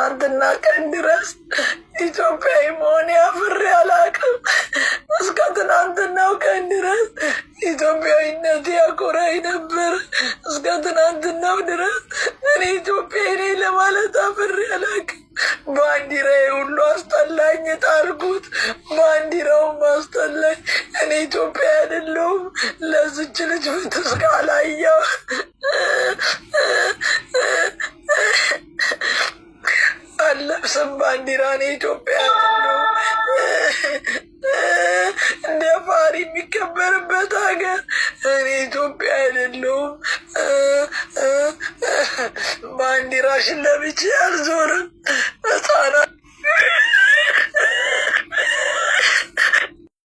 ትናንትና ቀን ድረስ ኢትዮጵያዊ መሆን አፍሬ አላውቅም። እስከ ትናንትናው ቀን ድረስ ኢትዮጵያዊነት ያኮራኝ ነበር። እስከ ትናንትናው ድረስ እኔ ኢትዮጵያዊ ነኝ ለማለት አፍሬ አላውቅም። ባንዲራዬ ሁሉ አስጠላኝ፣ ጣልኩት። ባንዲራውም አስጠላኝ። እኔ ኢትዮጵያ አይደለሁም ለዝች ልጅ ፍትህ እስካላየሁ አለብስም ባንዲራ። እኔ ኢትዮጵያ አይደለሁም። እንደ ፋሪ የሚከበርበት ሀገር እኔ ኢትዮጵያ አይደለሁም። ባንዲራሽን ለብቻ አልዞርም። ህፃናት